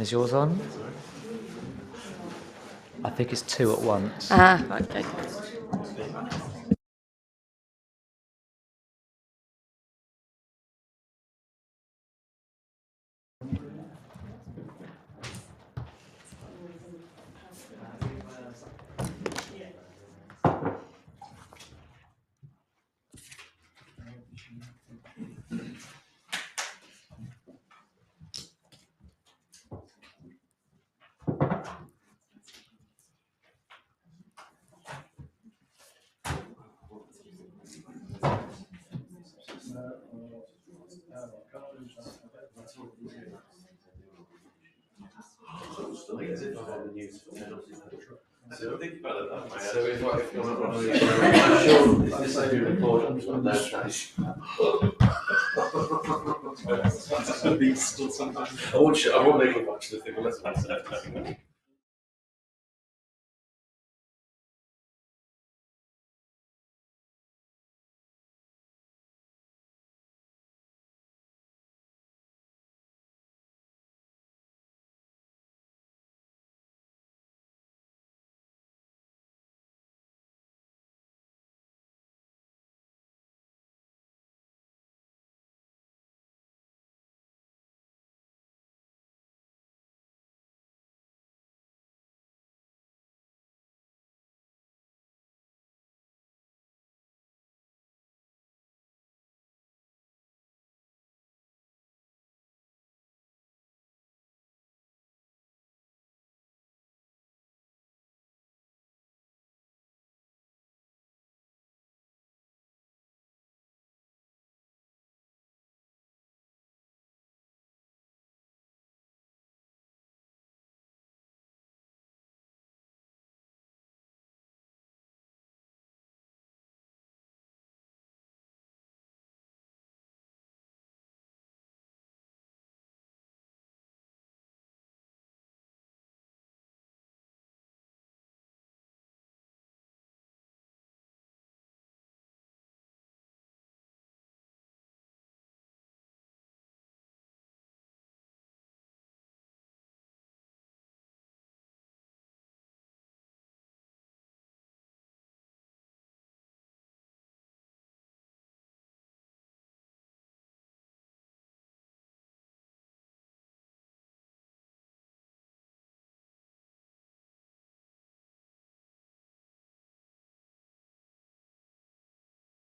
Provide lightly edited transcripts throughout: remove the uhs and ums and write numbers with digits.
Is yours on? I think it's two at once. Okay. So think about it. So if you're not on I'm sure if this is your report, I'm sure no trash. A beast or something. I won't make you watch the thing unless it's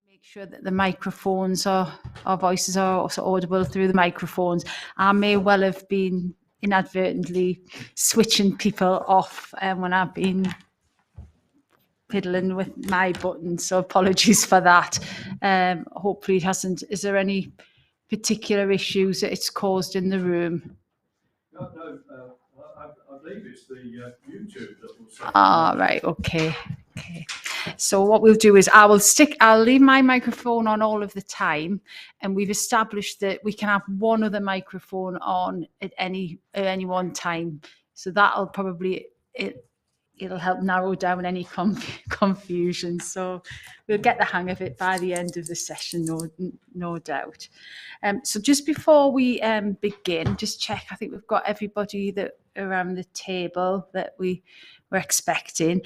Make sure that the microphones our voices are also audible through the microphones. I may well have been inadvertently switching people off when I've been fiddling with my buttons, so apologies for that. Hopefully it hasn't. Is there any particular issues that it's caused in the room? No, I believe it's the YouTube that will say. Right, okay. So what we'll do is I'll leave my microphone on all of the time, and we've established that we can have one other microphone on at any one time. So that'll probably it'll help narrow down any confusion. So we'll get the hang of it by the end of the session, no doubt. So just before we begin, just check. I think we've got everybody that around the table that we were expecting.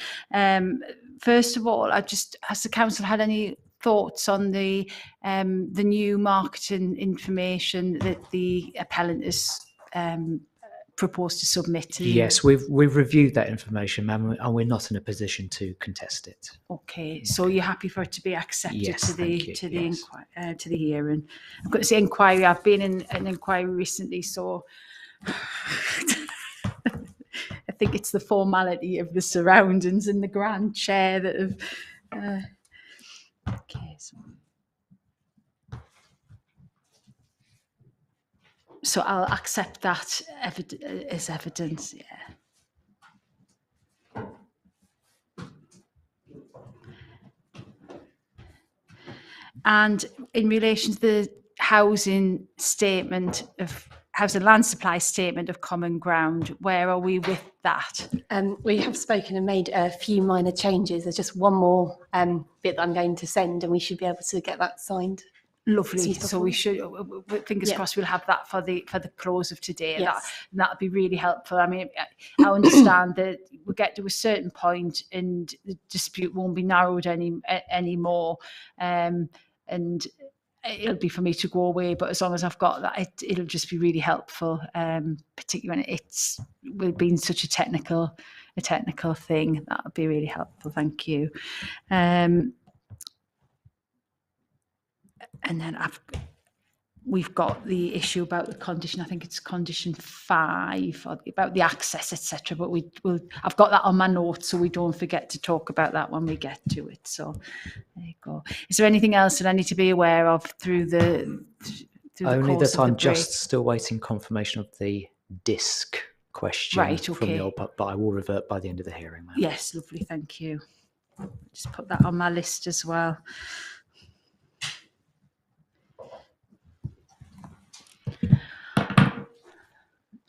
First of all, has the council had any thoughts on the new marketing information that the appellant has proposed to submit to? Yes, we've reviewed that information, ma'am, and we're not in a position to contest it. Okay, so you're happy for it to be accepted Yes, to the thank you, to the yes. to the hearing? I've got to say inquiry. I've been in an inquiry recently, so I think it's the formality of the surroundings and the grand chair that have. Okay, so I'll accept that as evidence. Yeah. And in relation to the housing land supply statement of common ground, where are we with that? We have spoken and made a few minor changes. There's just one more bit that I'm going to send, and we should be able to get that signed. Lovely. since So we before. should, fingers Yeah. crossed, we'll have that for the close of today. Yes. That'd be really helpful. I mean, I understand that we get to a certain point and the dispute won't be narrowed anymore, and it'll be for me to go away. But as long as I've got that, it'll just be really helpful, particularly when we've been such a technical thing. That would be really helpful. Thank you. And then we've got the issue about the condition. I think it's condition 5 about the access, etc. But I've got that on my notes, so we don't forget to talk about that when we get to it. So there you go. Is there anything else that I need to be aware of through the Only course that of the I'm just break? still waiting confirmation of the disc question Right, from okay. the old, but I will revert by the end of the hearing, ma'am. Yes, lovely. Thank you. Just put that on my list as well.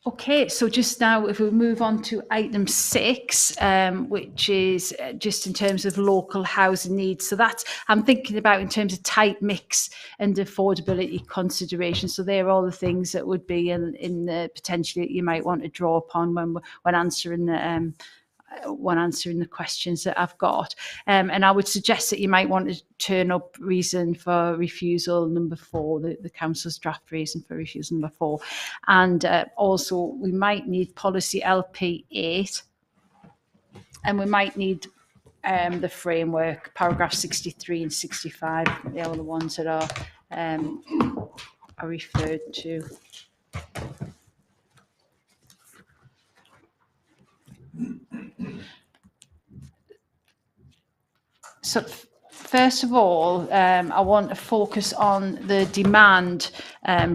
Okay, so just now, if we move on to item 6, which is just in terms of local housing needs. So that's, I'm thinking about in terms of type mix and affordability considerations. So they're all the things that would be in the potentially that you might want to draw upon when answering the questions that I've got. And I would suggest that you might want to turn up reason for refusal number 4, the council's draft reason for refusal number 4. And also we might need policy LP 8, and we might need the framework, paragraph 63 and 65. They are the ones that are referred to. So first of all, I want to focus on the demand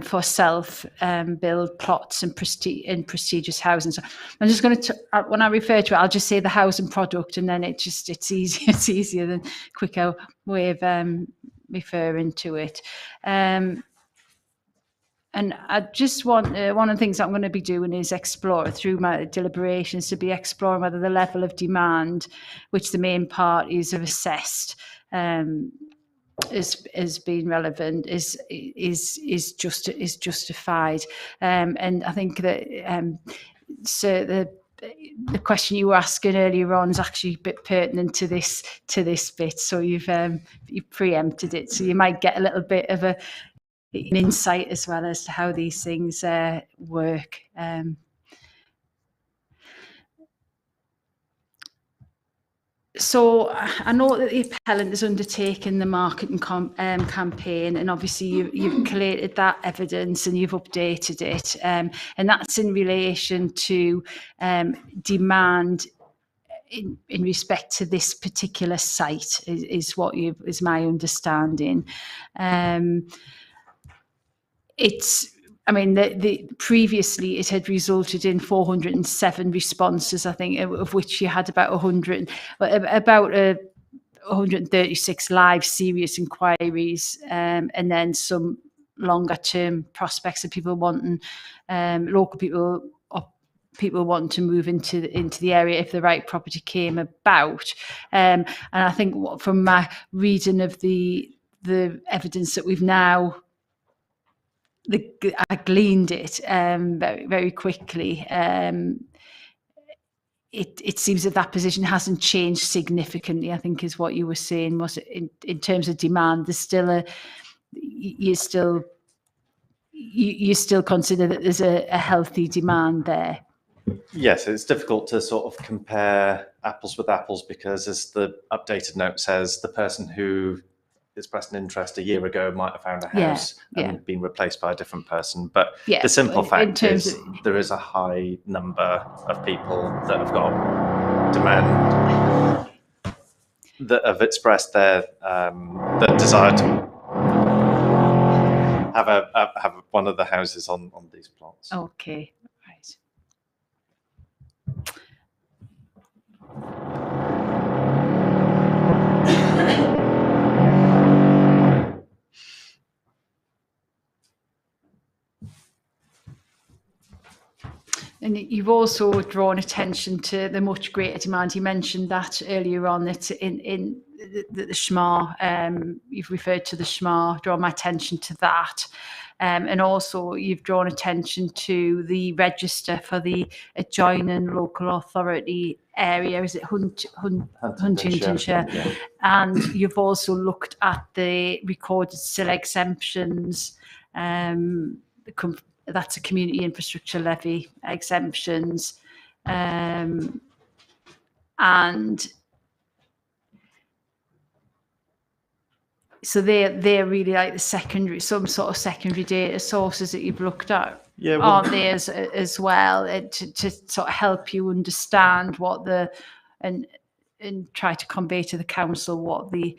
for self-build plots and prestigious housing. So I'm just going to, when I refer to it, I'll just say the housing product, and then it's easier. It's easier than quicker way of referring to it. And I just want, one of the things I'm going to be doing is explore through my deliberations to be exploring whether the level of demand, which the main parties have assessed, is being relevant, is justified. And I think that so the question you were asking earlier on is actually a bit pertinent to this bit. So you've preempted it. So you might get a little bit of an insight as well as to how these things work. So I know that the appellant has undertaken the marketing campaign, and obviously you've collated that evidence and you've updated it, and that's in relation to demand in respect to this particular site is my understanding. Previously it had resulted in 407 responses, I think, of which you had about 136 live serious inquiries, and then some longer term prospects of people wanting, local people or people wanting to move into the area if the right property came about. And I think from my reading of the evidence that we've now, I gleaned it very, very quickly. It seems that position hasn't changed significantly, I think, is what you were saying. Was it in terms of demand? There's still you still consider that there's a healthy demand there. Yes, it's difficult to sort of compare apples with apples because, as the updated note says, the person who expressed an interest a year ago might have found a house and been replaced by a different person. But the simple fact is there is a high number of people that have got demand that have expressed their desire to have one of the houses on these plots. Okay, right. And you've also drawn attention to the much greater demand. You mentioned that earlier on, that in the SHMA, you've referred to the SHMA, drawn my attention to that. And also you've drawn attention to the register for the adjoining local authority area. Is it Huntingdonshire? Yeah. And you've also looked at the recorded still exemptions. That's a community infrastructure levy exemptions. And so they're really like the secondary, some sort of secondary data sources that you've looked at, Yeah, well, aren't they, as well, to sort of help you understand what and try to convey to the council what the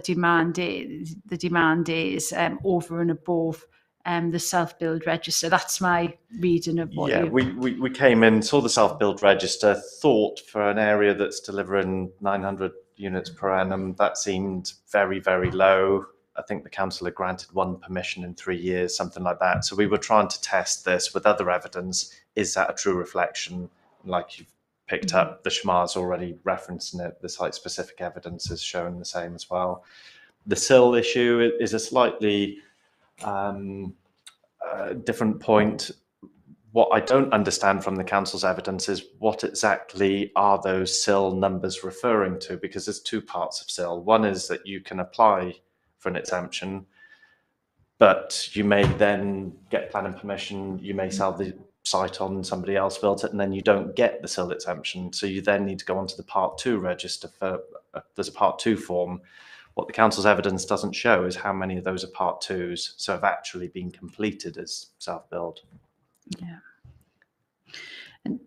demand is. The demand is over and above the self-build register. That's my reading of what yeah, we came in, saw the self-build register, thought for an area that's delivering 900 units per annum, that seemed very, very low. I think the council had granted one permission in 3 years, something like that. So we were trying to test this with other evidence. Is that a true reflection? Like you've picked up, the SHMA's already referencing it. The site-specific evidence is showing the same as well. The sill issue is a slightly different point. What I don't understand from the council's evidence is what exactly are those sill numbers referring to, because there's two parts of sill. One is that you can apply for an exemption, but you may then get planning permission, you may sell the site on, somebody else built it, and then you don't get the sill exemption. So you then need to go onto the Part 2 register for, there's a Part 2 form. What the council's evidence doesn't show is how many of those are Part 2s, so have actually been completed as self-build. Yeah. And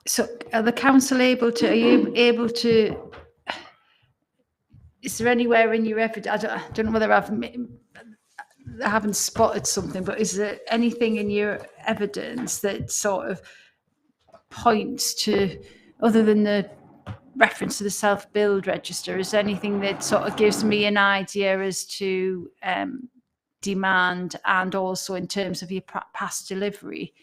so are the council able to, are you able to, is there anywhere in your evidence, I don't know whether I haven't spotted something, but is there anything in your evidence that sort of points to, other than the reference to the self-build register, is there anything that sort of gives me an idea as to demand, and also in terms of your past delivery?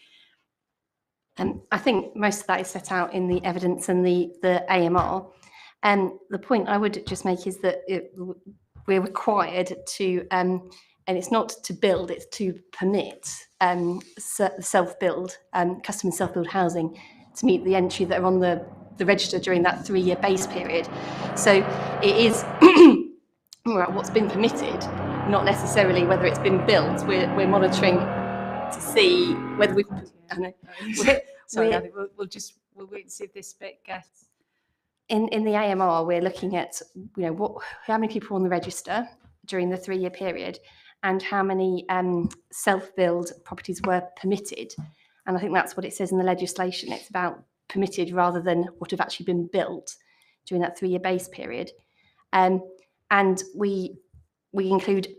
I think most of that is set out in the evidence and the AMR. And the point I would just make is that we're required to, and it's not to build, it's to permit self-build, custom and self-build housing to meet the entry that are on the register during that 3-year base period. So it is what's been permitted, not necessarily whether it's been built. We're monitoring to see whether we've. I don't know. Sorry, we'll wait and see if this bit gets. In the AMR, we're looking at how many people on the register during the 3-year period, and how many self-build properties were permitted. And I think that's what it says in the legislation. It's about permitted rather than what have actually been built during that 3-year base period. And we include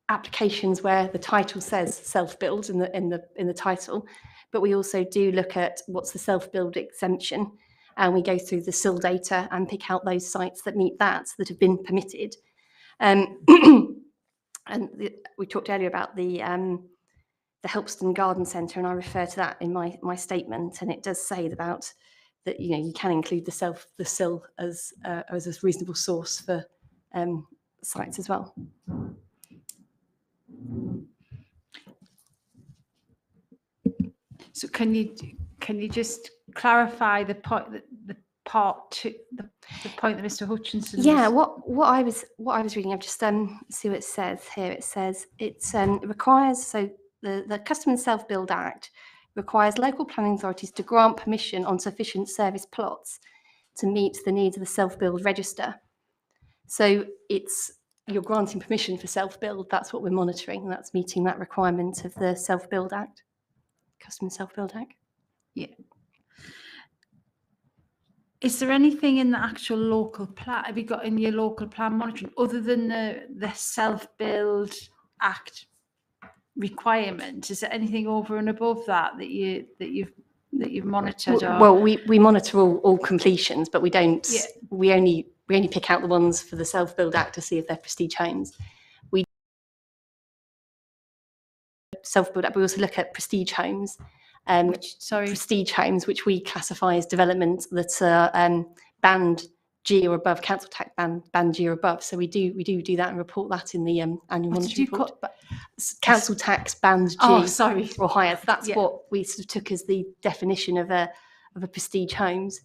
applications where the title says self-build in the title, but we also do look at what's the self-build exemption, and we go through the SIL data and pick out those sites that meet that have been permitted. We talked earlier about the Helpston Garden Centre, and I refer to that in my statement, and it does say about that you can include the SIL as a reasonable source for sites as well. So can you just clarify the point the part two, the point that Mr. Hutchinson? Yeah, what I was reading, I've just see what it says here. It says it requires, so the Custom and Self-Build Act requires local planning authorities to grant permission on sufficient service plots to meet the needs of the self-build register. So you're granting permission for self-build. That's what we're monitoring. That's meeting that requirement of the Self-Build Act, Custom and Self-Build Act. Yeah. Is there anything in the actual local plan? Have you got in your local plan monitoring other than the Self-Build Act requirement? Is there anything over and above that you've monitored? Well, we monitor all completions, but we don't. Yeah. We only pick out the ones for the Self-Build Act to see if they're prestige homes. We Self-Build Act. We also look at prestige homes. Prestige homes, which we classify as development that are banned G or above, council tax band G or above. So we do that and report that in the annual What did monitoring you report. call? Council tax band G Oh, sorry. or higher. That's Yeah. what we sort of took as the definition of a prestige homes.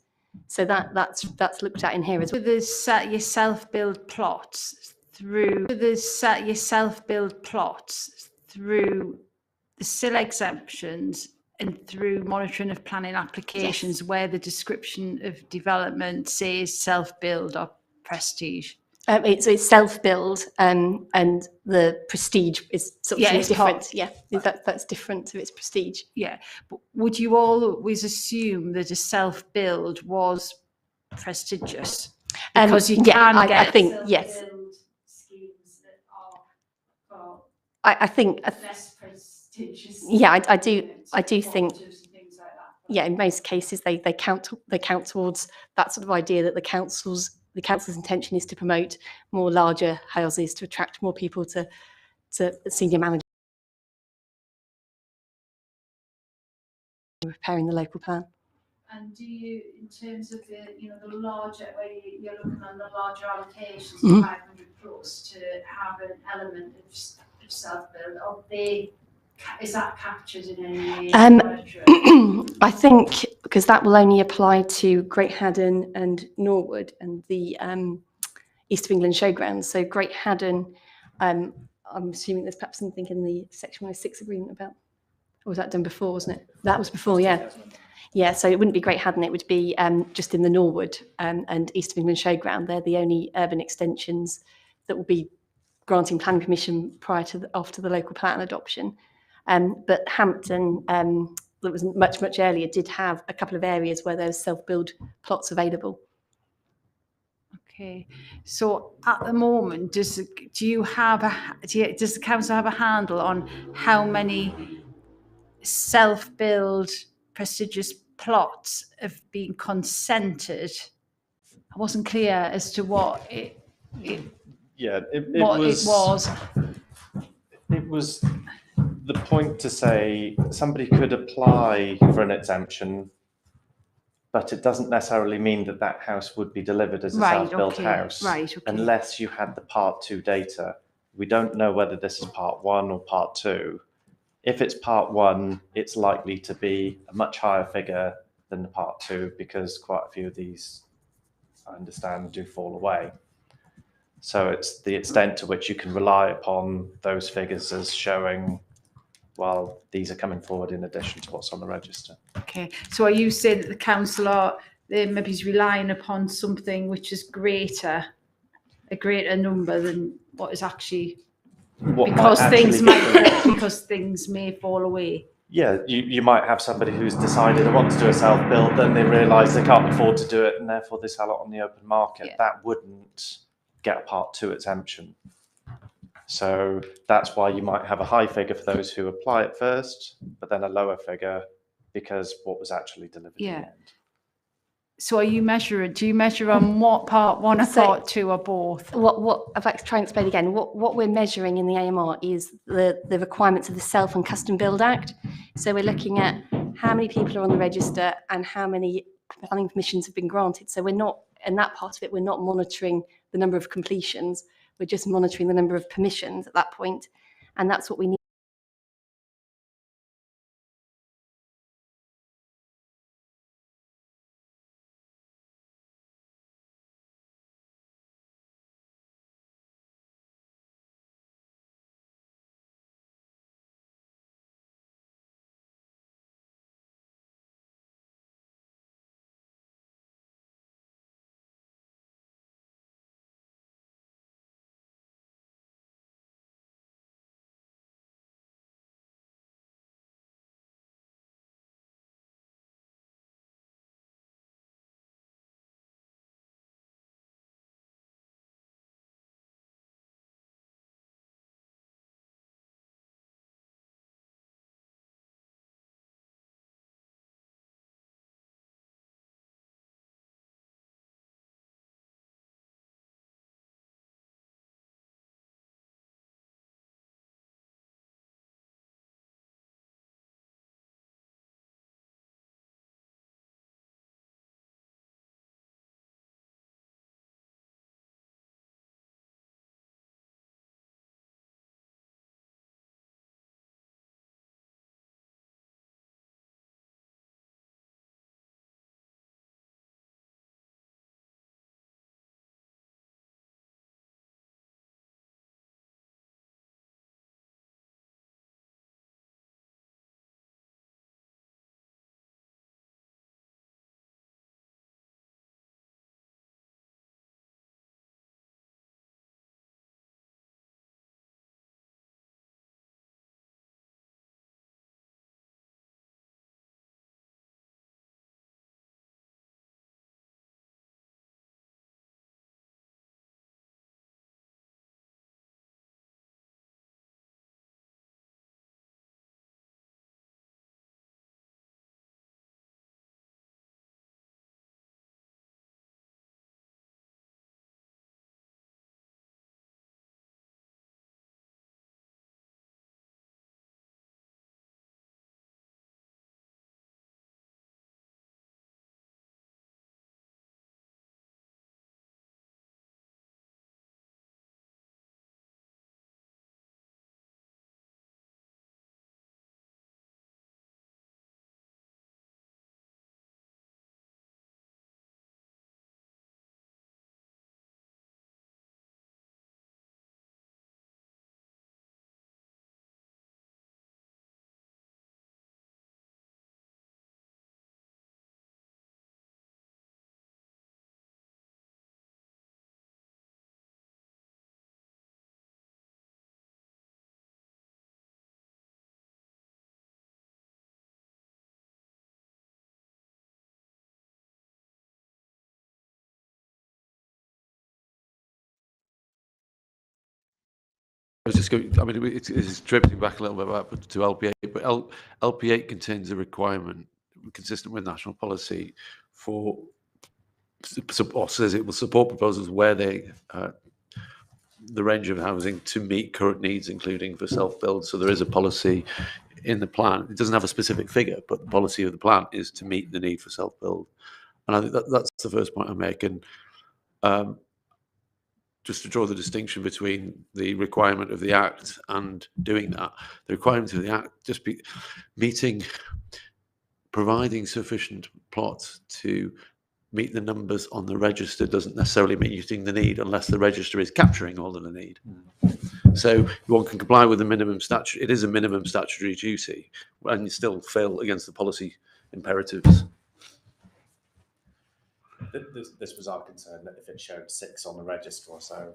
So that's looked at in here as well. With the set your self-build plots through the set your self-build plots through the SIL exemptions and through monitoring of planning applications where the description of development says self-build or prestige. It's self-build, and the prestige is sort of something it's different. That's different to its prestige. Yeah, but would you always assume that a self-build was prestigious? Because you can get I think yes. schemes that are I think less prestigious. Yeah, I do think. Yeah, in most cases they count towards that sort of idea that the council's intention is to promote more larger houses to attract more people to senior managers. Preparing the local plan. And do you, in terms of the larger, where you're looking at the larger allocations, 500 plus, to have an element of self-build, is that captured in any way? I think because that will only apply to Great Haddon and Norwood and the East of England showgrounds. So Great Haddon, I'm assuming there's perhaps something in the Section 106 agreement about. Or was that done before, wasn't it? That was before, yeah. Yeah, so it wouldn't be Great Haddon, it would be just in the Norwood and East of England showground. They're the only urban extensions that will be granting planning permission after the local plan adoption. But Hampton, that was much earlier, did have a couple of areas where there was self-build plots available. Okay, so at the moment, does the council have a handle on how many self-build prestigious plots have been consented? I wasn't clear as to what it was. It was the point to say somebody could apply for an exemption, but it doesn't necessarily mean that house would be delivered as a self-built house, unless you had the Part 2 data. We don't know whether this is Part 1 or Part 2. If it's Part 1, it's likely to be a much higher figure than the Part 2 because quite a few of these, I understand, do fall away. So it's the extent to which you can rely upon those figures as showing, well, these are coming forward in addition to what's on the register. Okay, so are you saying that the council maybe is relying upon something which is a greater number than what is actually, because things may fall away? Yeah, you might have somebody who's decided they want to do a self-build, then they realise they can't afford to do it, and therefore they sell it on the open market. Yeah. That wouldn't get a Part 2 exemption. So that's why you might have a high figure for those who apply it first, but then a lower figure because what was actually delivered in the end. So do you measure on what Part 1 or Part 2 or both? What I'd like to try and explain again, what we're measuring in the AMR is the requirements of the Self and Custom Build Act. So we're looking at how many people are on the register and how many planning permissions have been granted. So we're not, in that part of it, we're not monitoring the number of completions, we're just monitoring the number of permissions at that point. And that's what we need. was just going, I mean, it's drifting back a little bit back to LP8, but LP8 contains a requirement consistent with national policy for, or says it will support proposals where they, the range of housing to meet current needs, including for self-build. So there is a policy in the plan. It doesn't have a specific figure, but the policy of the plan is to meet the need for self-build. And I think that's the first point I make. And just to draw the distinction between the requirement of the Act and doing that, the requirement of the Act just be providing sufficient plots to meet the numbers on the register doesn't necessarily mean meeting the need unless the register is capturing all of the need. So one can comply with the minimum statute. It is a minimum statutory duty, and you still fail against the policy imperatives. This was our concern, that if it showed 6 on the register or so.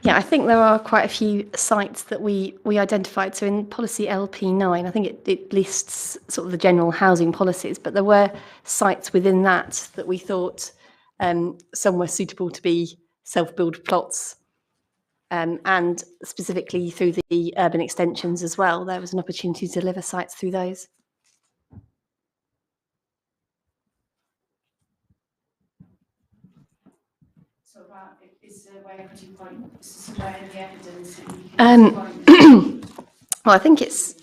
Yeah, I think there are quite a few sites that we identified. So in policy LP9, I think it lists sort of the general housing policies, but there were sites within that we thought some were suitable to be self-build plots. And specifically through the urban extensions as well, there was an opportunity to deliver sites through those. So that is a way of putting point. This is where the evidence. Well, I think it's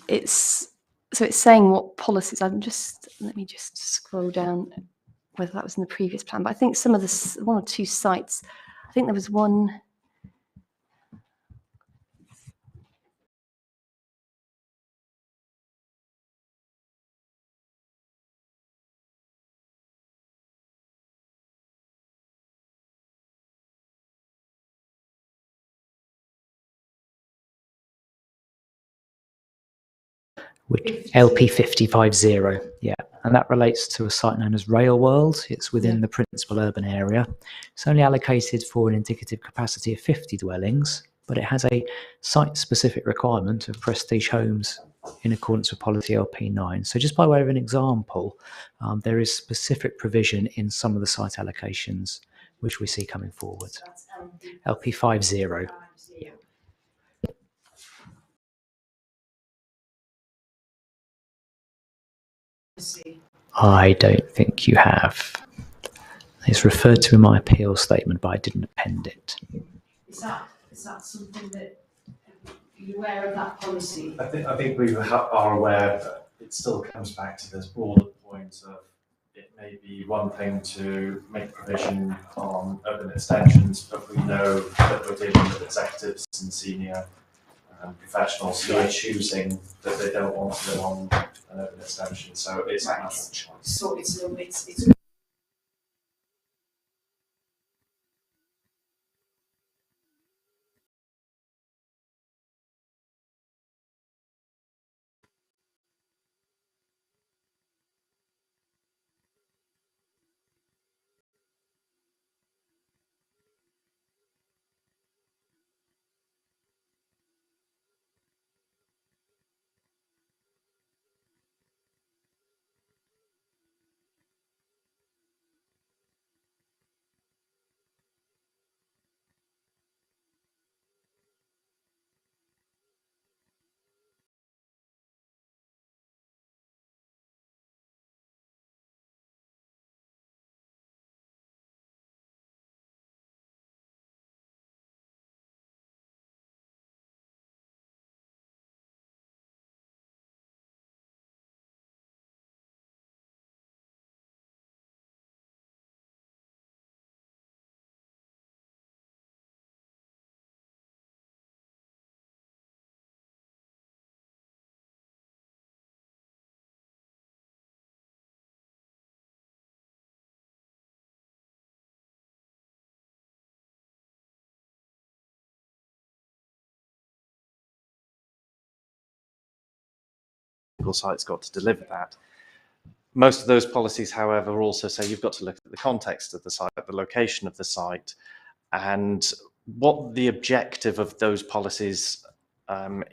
so it's saying what policies. Let me just scroll down whether that was in the previous plan, but I think some of the 1 or 2 sites. I think there was one. With LP 550, yeah, and that relates to a site known as Rail World. It's within the principal urban area. It's only allocated for an indicative capacity of 50 dwellings, but it has a site-specific requirement of prestige homes in accordance with policy LP9. So just by way of an example, there is specific provision in some of the site allocations which we see coming forward. LP 50. Yeah. I don't think you have. It's referred to in my appeal statement, but I didn't append it. Is that something that you're aware of that policy? I think we are aware, but it still comes back to this broader point of it may be one thing to make provision on urban extensions, but we know that we're dealing with executives and senior professionals who are choosing that they don't want to live on an urban extension. So it's a matter of choice. So it's Single site's got to deliver that. Most of those policies, however, also say you've got to look at the context of the site, the location of the site, and what the objective of those policies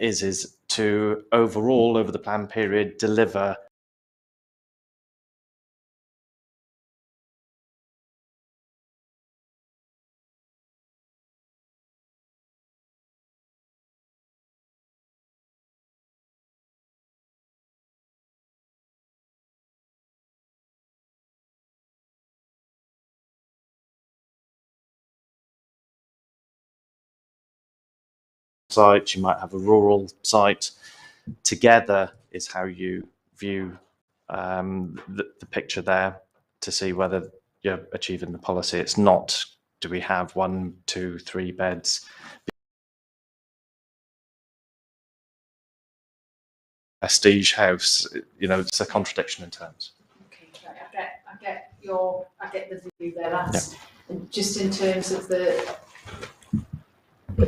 is to overall, over the plan period, deliver sites, you might have a rural site. Together is how you view the picture there to see whether you're achieving the policy. It's not, do we have 1, 2, 3 beds? Prestige house, you know, it's a contradiction in terms. okay. I get the view there. That's just in terms of the.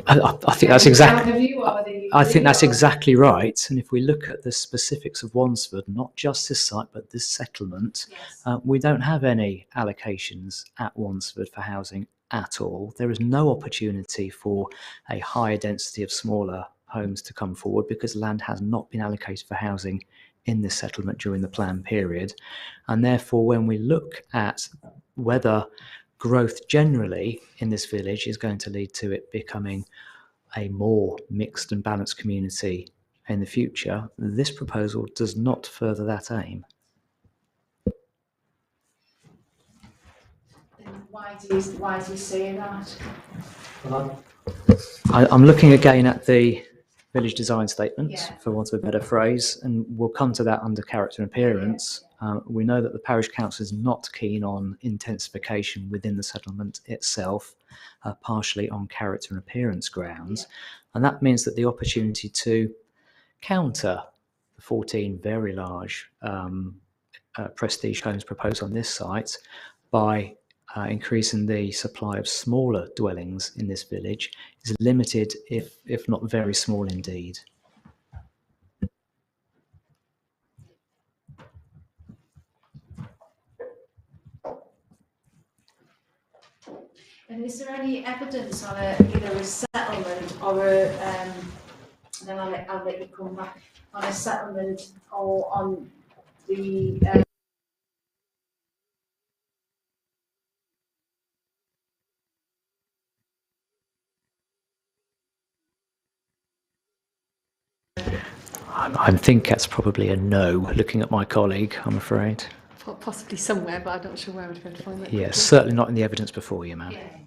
I think that's exactly. I think that's or- exactly right. And if we look at the specifics of Wansford, not just this site but this settlement, Yes. we don't have any allocations at Wansford for housing at all. There is no opportunity for a higher density of smaller homes to come forward because land has not been allocated for housing in this settlement during the plan period. And therefore, when we look at whether growth generally in this village is going to lead to it becoming a more mixed and balanced community in the future, this proposal does not further that aim. Then why do you say that? I'm looking again at the village design statement, Yeah. for want of a better phrase, and we'll come to that under character and appearance. We know that the parish council is not keen on intensification within the settlement itself, partially on character and appearance grounds. And that means that the opportunity to counter the 14 very large prestige homes proposed on this site by increasing the supply of smaller dwellings in this village is limited, if not very small indeed. And is there any evidence on either a settlement or a? Then I'll let you come back on a settlement or on the. I think that's probably a no, looking at my colleague, I'm afraid. Possibly somewhere, but I'm not sure where we're going to find that. Yes, certainly not in the evidence before you, ma'am. Yeah.